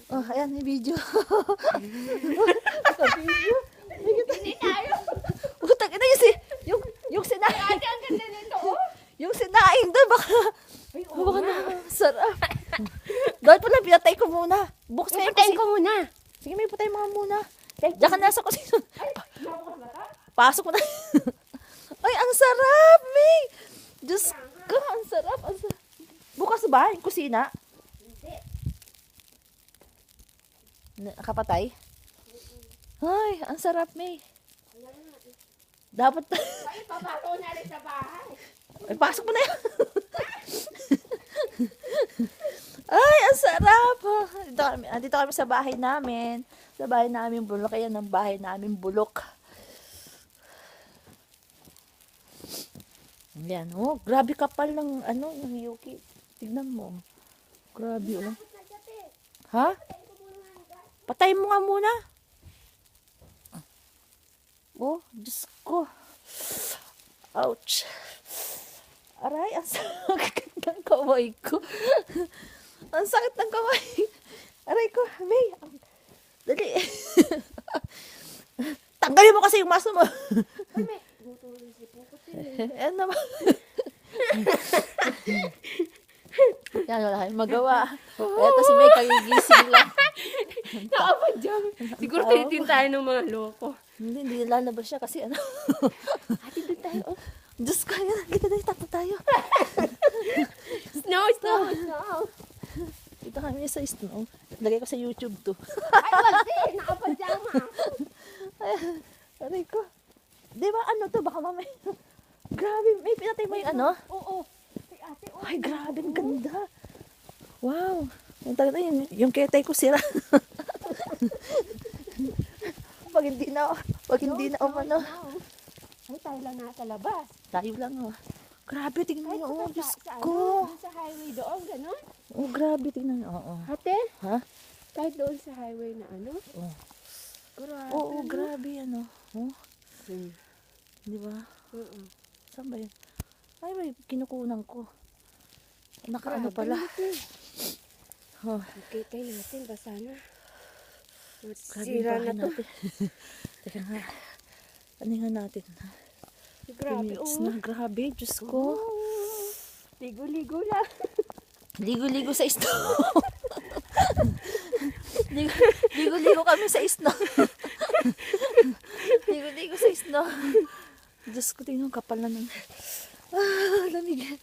Oh, ayan, may video. Sa video. Hindi tayo. Utang ina yung sinaing. Ate, ang ganda nito, oh. Yung sinaing doon, baka na, sarap. Dahil pala, pinatay ko muna. Buksan mo Ipatayin ko muna. Sige, may patay mga muna. Diyan ka nasa kusina. Pasok mo na. Ay, ang sarap, May. Diyos ko, ang sarap. Bukas ba yung kusina? Hindi. Nakapatay? Ay, ang sarap, May. Dapat. Ay, papasok na rin sa bahay. Ay, pasok mo na yan. Ay, ang sarap. Dito kami sa bahay namin. Sa bahay namin bulok. Ayan ang bahay namin bulok. Yan. Oh, grabe kapal ng ng Yuki. Tignan mo. Grabe, oh. Ha? Patay mo nga muna. Oh, Diyos ko. Ouch. Aray, ang sakit ng kamay ko. Ang sakit ng kamay. Aray ko, May. Dali. Tanggalin mo kasi yung maso mo. Kami. Butulong si Pukutin. Yan naman. Yan, wala kayong magawa. Eto si May, kagigising lang. Nakapad dyan. Siguro tinitin tayo ng mga loko. Hindi lalabas siya kasi Ate, doon tayo. Oh. Diyos ko, yan. Kita tayo, tato tayo. Snow. Dito kami sa snow. Lagay ko sa YouTube to. Ay, wag din. Nakapajama. Aray ko. Di ba to? Baka mamay. Grabe, may pinatay mo yung Oo. Ay, ate, oh. Ay, grabe, ang ganda. Wow. Yung ketay ko sira. Pag hindi na umano. Ay, tayo lang nasa labas. Tayo lang, oh. Grabe, tingnan Ay, mo, oh, Diyos sa ko. sa highway doon, gano'n? Oh, grabe, tingnan mo. Oo. Ate, Ha? kahit doon sa highway na Oh. Grabe. Oo, grabe, Oh, Hmm. di ba? Oo. Saan ba yun? Ay, may kinukunan ko. Nakaano Grabe, pala. ate. Oh, Okay, tayo natin. Basa na. grabe yung Sira bahay na to. natin. Teka nga. Aningan natin. Grabe, Minutes oh. na. Grabe, Diyos ko. Ligo-ligo lang. Ligo-ligo sa snow. Ligo-ligo kami sa snow. Ligo-ligo sa snow. Diyos ko, tingnan, kapal na ng... lamig.